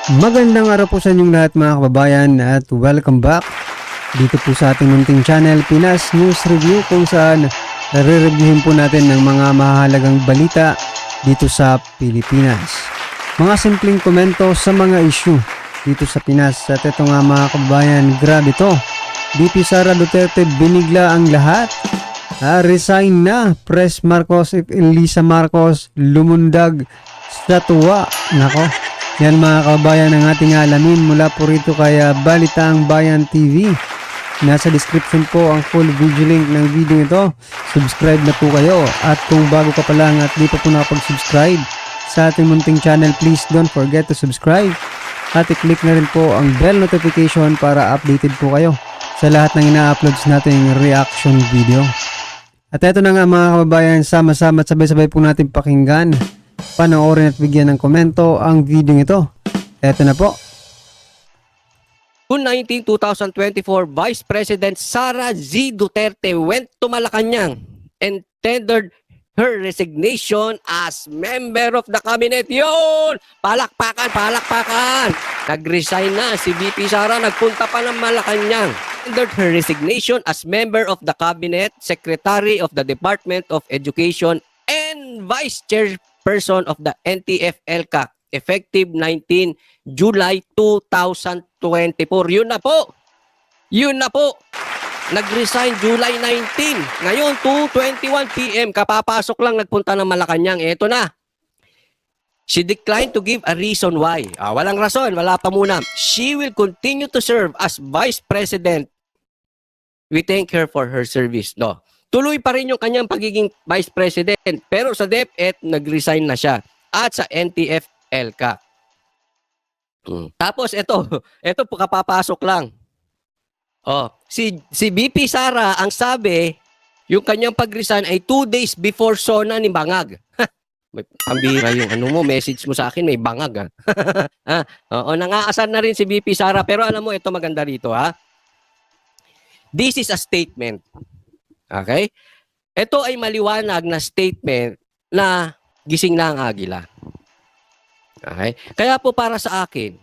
Magandang araw po sa inyong lahat mga kababayan at welcome back dito po sa ating munting channel Pinas News Review, kung saan nare-reviewin po natin ng mga mahalagang balita dito sa Pilipinas. Mga simpleng komento sa mga issue dito sa Pinas. At ito nga mga kababayan, grabe to. VP Sara Duterte binigla ang lahat. Resign na Pres Marcos if Elisa Marcos lumundag sa tuwa. Nako, yan mga kababayan ang ating alamin mula po rito kay Balitaang Bayan TV. Nasa description po ang full video link ng video ito. Subscribe na po kayo. At kung bago ka pa lang at di pa po nakapag-subscribe sa ating munting channel, please don't forget to subscribe. At i-click na rin po ang bell notification para updated po kayo sa lahat ng ina-uploads nating reaction video. At eto na nga mga kababayan, sama-sama at sabay-sabay po natin pakinggan, panoorin at bigyan ng komento ang video ito. Eto na po. June 19, 2024, Vice President Sara Z. Duterte went to Malacanang and tendered her resignation as member of the cabinet. Yun! Palakpakan, palakpakan! Nag-resign na si VP Sara, nagpunta pa ng Malacanang. Tendered her resignation as member of the cabinet, secretary of the Department of Education, and vice chairperson of the NTF-ELCAC, effective 19 July 2024. Yun na po. Yun na po. Nag-resign July 19. Ngayon, 2:21 PM, kapapasok lang nagpunta ng Malacanang. Eto na. She declined to give a reason why. Walang rason, wala pa muna. She will continue to serve as Vice President. We thank her for her service. No. Tuloy pa rin yung kanyang pagiging Vice President. Pero sa DepEd, nag-resign na siya. At sa NTF-ELCAC. Tapos ito po kapapasok lang. Si VP Sara, ang sabi, yung kanyang pag-resign ay 2 days before SONA ni Bangag. May pambira yung message mo sa akin, may bangag nangaasar na rin si VP Sara, pero alam mo, ito maganda rito ha. This is a statement. Okay? Ito ay maliwanag na statement na gising na ang agila. Okay? Kaya po para sa akin,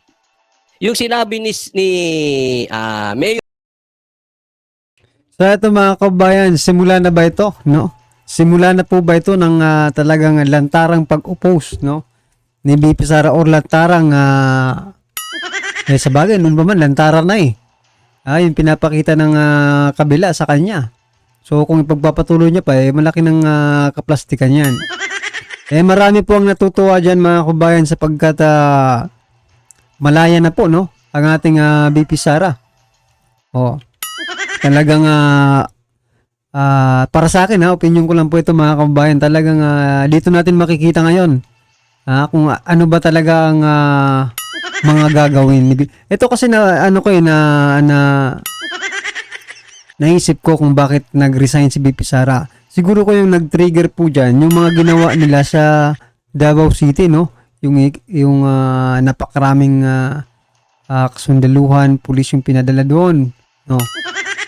yung sinabi ni Mayor. So ito mga kababayan, simula na ba ito? No? Simula na po ba ito ng talagang lantarang pag-oppose, no? Ni VP Sara, or lantarang sa bagay, noon ba man lantaran na eh. Yung pinapakita ng kabila sa kanya. So kung ipagpapatuloy niya pa, malaki ng kaplastikan yan. Marami po ang natutuwa dyan mga kabayan, sapagkat malaya na po, no? Ang ating VP Sara. Talagang para sa akin, opinion ko lang po ito mga kababayan, talagang dito natin makikita ngayon kung ano ba talaga ang mga gagawin. Ito kasi naisip ko kung bakit nag-resign si VP Sara. Siguro ko yung nag-trigger po dyan, yung mga ginawa nila sa Davao City, no? Yung napakaraming kasundaluhan, pulis yung pinadala doon, no?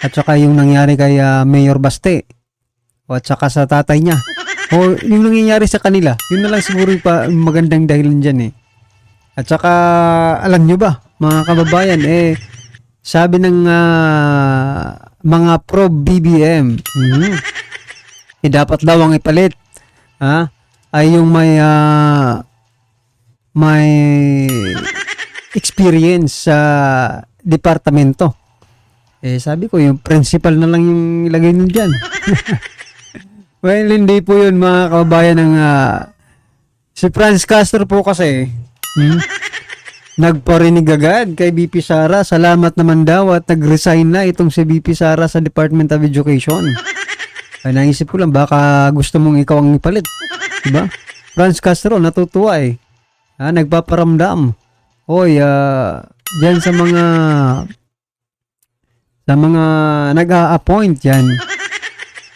At saka yung nangyari kay Mayor Baste, at saka sa tatay niya, yung nangyayari sa kanila, yun na lang siguro yung magandang dahilan dyan eh. At saka alam nyo ba mga kababayan, sabi ng mga pro BBM, dapat daw ang ipalit ay yung may experience sa departamento. Sabi ko, yung principal na lang yung ilagay nyo dyan. Well, hindi po yun mga kababayan ng si Franz Castro po kasi nagparinig agad kay VP Sara. Salamat naman daw at nag-resign na itong si VP Sara sa Department of Education. Naisip ko lang, baka gusto mong ikaw ang ipalit. Diba? Franz Castro, natutuwa eh. Nagpaparamdam. Dyan sa mga nag-a-appoint yan.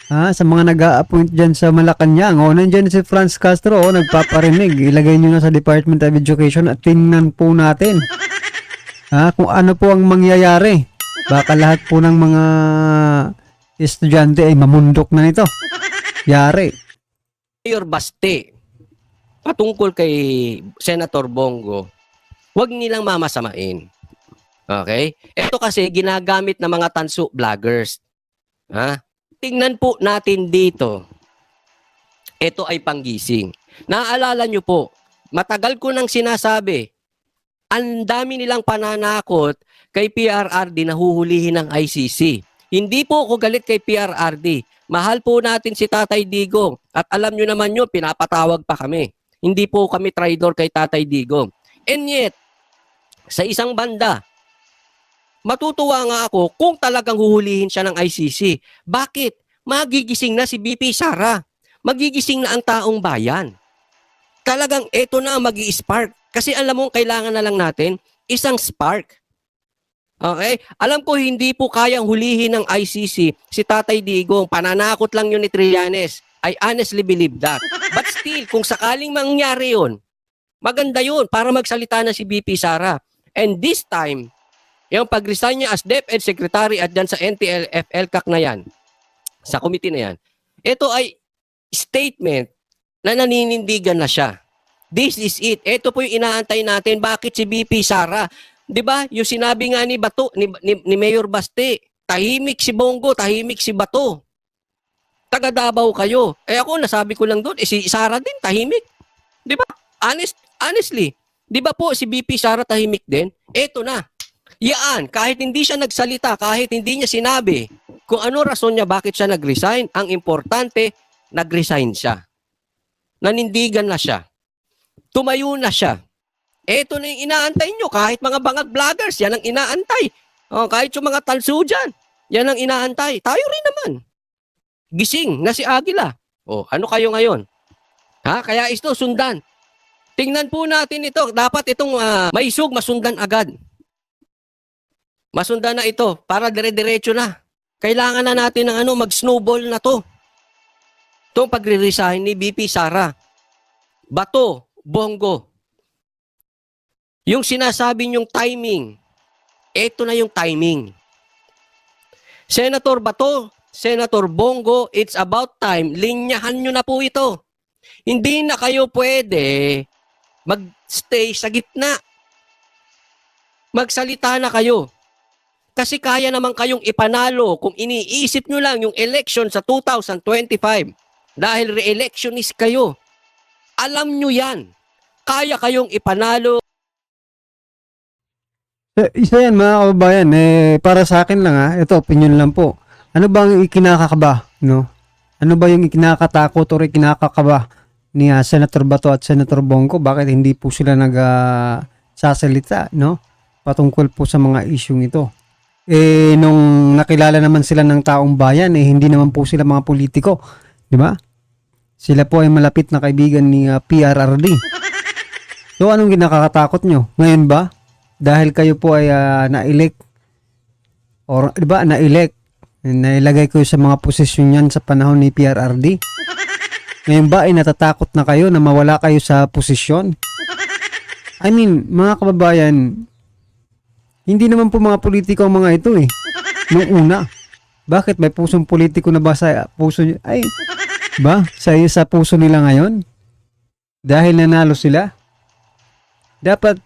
Sa mga nag-a-appoint dyan sa Malacanang. Nandyan si Franz Castro, nagpaparinig. Ilagay nyo na sa Department of Education at tingnan po natin kung ano po ang mangyayari. Baka lahat po ng mga estudyante ay mamundok na nito. Yari. Mayor Baste, patungkol kay Senator Bongo, Huwag nilang mamasamain. Okay? Ito kasi ginagamit ng mga tanso vloggers. Ha? Tingnan po natin dito. Ito ay panggising. Naaalala nyo po, matagal ko nang sinasabi, ang dami nilang pananakot kay PRRD na huhulihin ng ICC. Hindi po ako galit kay PRRD. Mahal po natin si Tatay Digong. At alam nyo naman yun, pinapatawag pa kami. Hindi po kami traidor kay Tatay Digong. And yet, sa isang banda, matutuwa nga ako kung talagang huhulihin siya ng ICC. Bakit? Magigising na si BP Sara. Magigising na ang taong bayan. Talagang eto na ang magi-spark. Kasi alam mo, kailangan na lang natin isang spark. Okay? Alam ko hindi po kayang hulihin ng ICC si Tatay Digong. Pananakot lang yun ni Trillanes. I honestly believe that. But still, kung sakaling mangyari yun, maganda yun para magsalita na si BP Sara. And this time, yung pag-resign niya as DepEd Secretary at dyan sa NTL-FLCAC na yan, sa committee na yan, ito ay statement na naninindigan na siya. This is it. Ito po yung inaantay natin. Bakit si BP Sara? 'Di ba? Yung sinabi nga ni Bato, ni Mayor Baste, tahimik si Bongo, tahimik si Bato. Taga Davao kayo. Ako nasabi ko lang doon, si Sara din tahimik. 'Di ba? Honestly, 'di ba po si BP Sara tahimik din? Ito na. Yaan, kahit hindi siya nagsalita, kahit hindi niya sinabi kung ano rason niya bakit siya nag-resign, ang importante, nag-resign siya. Nanindigan na siya. Tumayo na siya. Ito na yung inaantay nyo. Kahit mga bangag vloggers, yan ang inaantay. Kahit yung mga talso dyan, yan ang inaantay. Tayo rin naman. Gising na si Aguila. Ano kayo ngayon? Kaya ito, sundan. Tingnan po natin ito. Dapat itong maisog, masundan agad. Masundan na ito para dire-diretso na. Kailangan na natin ng mag-snowball na to. Itong pagre-resign ni BP Sara. Bato, Bongo. Yung sinasabi niyong timing, ito na yung timing. Senator Bato, Senator Bongo, it's about time. Linyahan nyo na po ito. Hindi na kayo pwede mag-stay sa gitna. Magsalita na kayo. Kasi kaya naman kayong ipanalo kung iniisip nyo lang yung election sa 2025. Dahil re-electionist kayo. Alam nyo yan. Kaya kayong ipanalo. Isa yan mga kababayan, para sa akin lang ito opinion lang po. Ano ba ang ikinakakaba, no? Ano ba yung ikinakatakot o ikinakakaba ni Senator Bato at Senator Bongo? Bakit hindi po sila sasalita, no? Patungkol po sa mga isyung ito. Nung nakilala naman sila ng taong bayan, hindi naman po sila mga politiko, di ba? Sila po ay malapit na kaibigan ni PRRD. So anong kinakakatakot nyo? Ngayon ba? Dahil kayo po ay na-elect or 'di ba na-elect, nailagay ko sa mga posisyon niyan sa panahon ni PRRD. Ngayon ba ay natatakot na kayo na mawala kayo sa posisyon? I mean, mga kababayan, hindi naman po mga politiko ang mga ito nung una. Bakit may pusong politiko na ba sa puso niyo? Ay, ba? Sa puso nila ngayon? Dahil nanalo sila? Dapat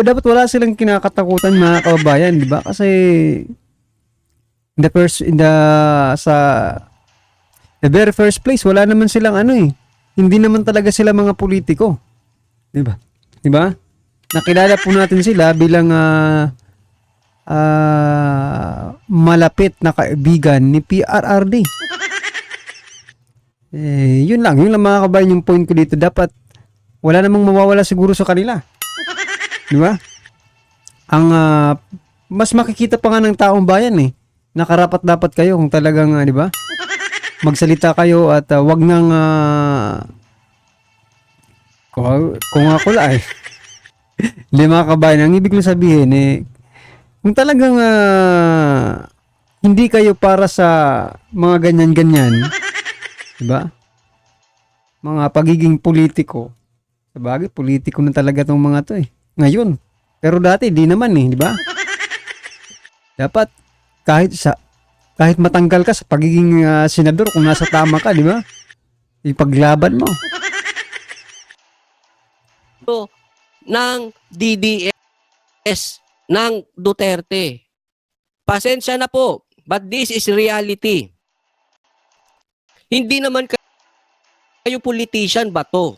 dapat wala silang kinakatakutan mga kababayan, di ba? Kasi sa the very first place, wala naman silang hindi naman talaga sila mga politiko. Di ba? Di ba? Nakilala po natin sila bilang malapit na kaibigan ni PRRD. Yun lang mga kababayan yung point ko dito. Dapat wala namang mawawala siguro sa kanila. Di ba? Ang mas makikita pa nga ng taong bayan nakarapat dapat kayo kung talagang di ba? Magsalita kayo at wag nang kung ako lang hindi mga kabayan, ang ibig kong sabihin kung talagang hindi kayo para sa mga ganyan-ganyan, di ba? Mga pagiging politiko. Sabagay, politiko na talaga tong mga to ngayon. Pero dati di naman di ba? Dapat kahit matanggal ka sa pagiging senador kung nasa tama ka, di ba? Ipaglaban mo. ng DDS ng Duterte. Pasensya na po, but this is reality. Hindi naman kayo politician ba to?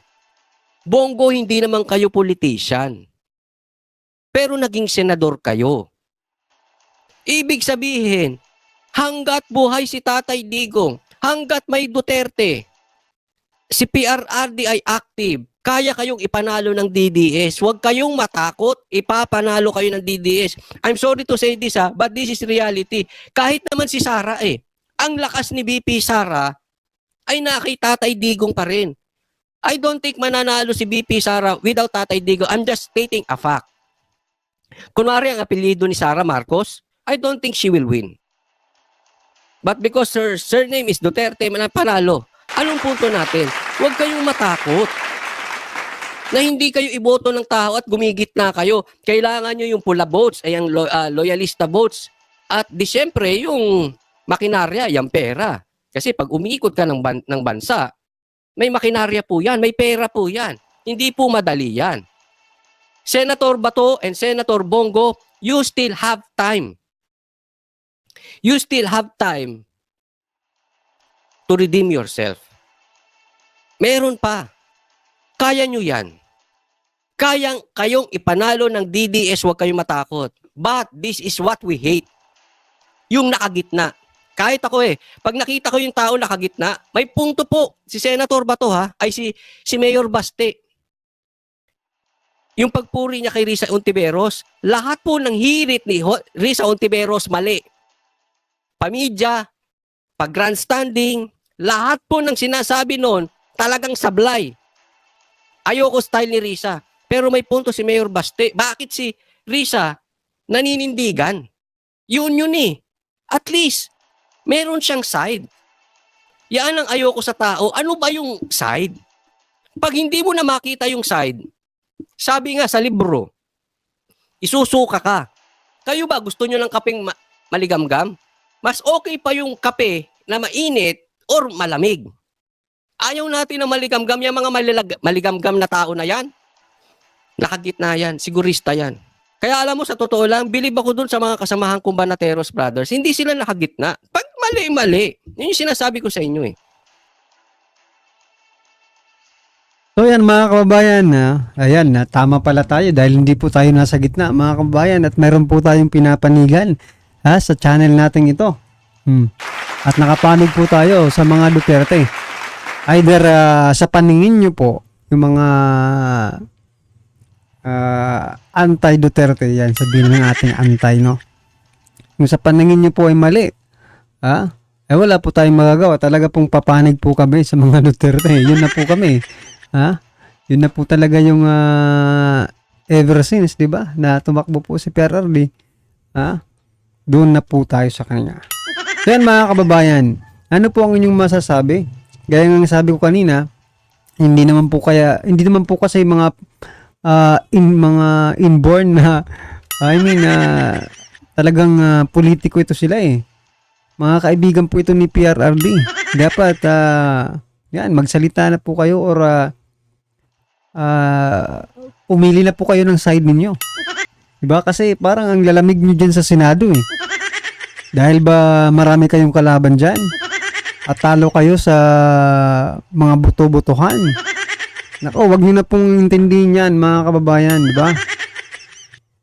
Bongo, hindi naman kayo politician. Pero naging senador kayo. Ibig sabihin, hanggat buhay si Tatay Digong, hanggat may Duterte, si PRRD ay active, kaya kayong ipanalo ng DDS. Huwag kayong matakot, ipapanalo kayo ng DDS. I'm sorry to say this but this is reality. Kahit naman si Sara ang lakas ni VP Sara ay nakita Tatay Digong pa rin. I don't think mananalo si VP Sara without Tatay Digong. I'm just stating a fact. Kunwari ang apelyido ni Sara Marcos, I don't think she will win. But because her surname is Duterte, panalo. Anong punto natin? Huwag kayong matakot na hindi kayo iboto ng tao at gumigit na kayo. Kailangan nyo yung pula votes, ay ang loyalista votes. At di syempre, yung makinarya, yung pera. Kasi pag umiikot ka ng bansa, may makinarya po yan, may pera po yan. Hindi po madali yan. Senator Bato and Senator Bongo, you still have time. You still have time to redeem yourself. Meron pa. Kaya nyo yan. Kayang kayong ipanalo ng DDS, huwag kayong matakot. But this is what we hate. Yung nakagitna. Kahit ako pag nakita ko yung tao nakagitna, may punto po. Si Senator Bato ay si Mayor Baste. Yung pagpuri niya kay Risa Ontiveros, lahat po ng hirit ni Risa Ontiveros mali. Pamidya, pag grandstanding, lahat po ng sinasabi noon, talagang sablay. Ayoko style ni Risa. Pero may punto si Mayor Baste. Bakit si Risa naninindigan? Yun At least, meron siyang side. Yan ang ayoko sa tao. Ano ba yung side? Pag hindi mo na makita yung side, sabi nga sa libro, isusuka ka. Kayo ba gusto nyo ng kapeng maligamgam? Mas okay pa yung kape na mainit or malamig. Ayaw natin na maligamgam. Yung mga maligamgam na tao na yan, nakagitna yan, sigurista yan. Kaya alam mo, sa totoo lang, bilib ako dun sa mga kasamahan kong Banateros brothers. Hindi sila nakagitna. Pag mali. Yun yung sinasabi ko sa inyo So yan mga kababayan, ayan, tama pala tayo dahil hindi po tayo nasa gitna mga kababayan at meron po tayong pinapanigan sa channel natin ito. At nakapanig po tayo sa mga Duterte. Either sa paningin nyo po, yung mga anti-Duterte, yan, sabihin ng ating anti, no? Yung sa paningin nyo po ay mali, wala po tayong magagawa. Talaga pong papanig po kami sa mga Duterte. Yun na po kami. Yun na po talaga yung ever since, di ba? Na tumakbo po si PRRD. Doon na po tayo sa kanya. So yan mga kababayan, ano po ang inyong masasabi? Gaya ng sabi ko kanina, hindi naman po kasi mga inborn na talagang politiko ito sila Mga kaibigan po ito ni PRRD. Dapat yan, magsalita na po kayo or umili na po kayo ng side ninyo. Diba? Kasi parang ang lalamig nyo dyan sa Senado Dahil ba marami kayong kalaban dyan? At talo kayo sa mga buto-butuhan. Nako, wag nyo na pong intindihin yan mga kababayan, diba?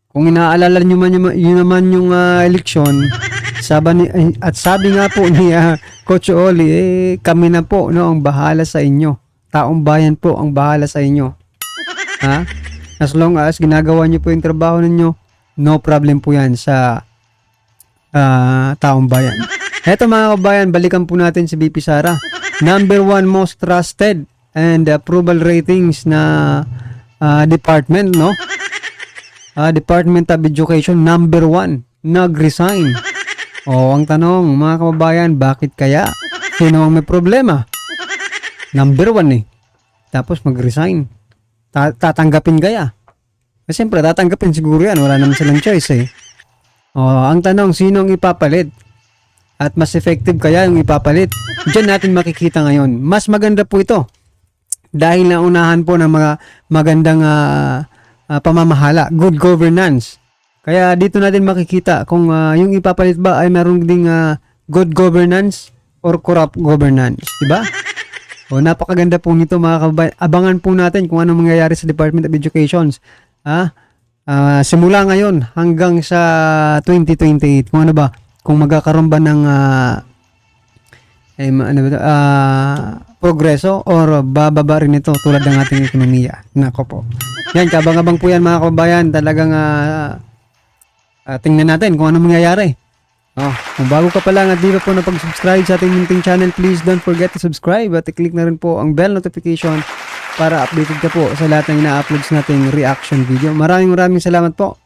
Kung inaalala nyo yun naman yung eleksyon, sabi nga po ni Coach Oli, kami na po ang bahala sa inyo. Taong bayan po ang bahala sa inyo. As long as ginagawa nyo po yung trabaho ninyo, no problem po yan sa taong bayan. Eto mga kabayan, balikan po natin si VP Sara. Number 1 most trusted and approval ratings na department, no? Department of Education, number 1, nag-resign. Ang tanong, mga kababayan, bakit kaya? Sino ang may problema? Number 1 Tapos mag-resign. Tatanggapin kaya? Siyempre, tatanggapin siguro yan. Wala naman silang choice ang tanong, sino ang ipapalit? At mas effective kaya yung ipapalit? Diyan natin makikita ngayon. Mas maganda po ito dahil naunahan po ng mga magandang pamamahala, good governance. Kaya dito natin makikita kung yung ipapalit ba ay meron ding good governance or corrupt governance, di ba? O napakaganda po nito mga kababayan. Abangan po natin kung ano mangyayari sa Department of Education. Simula ngayon hanggang sa 2028. Kung ano ba, kung magkakaroon ba ng progreso or bababa rin ito tulad ng ating ekonomiya. Nako po. Yan, kabang-abang po yan mga kababayan. Talagang tingnan natin kung ano mangyayari. Kung bago ka pa lang at di pa po napag-subscribe sa ating munting channel, please don't forget to subscribe at i-click na rin po ang bell notification para updated ka po sa lahat ng ina-uploads nating reaction video. Maraming salamat po.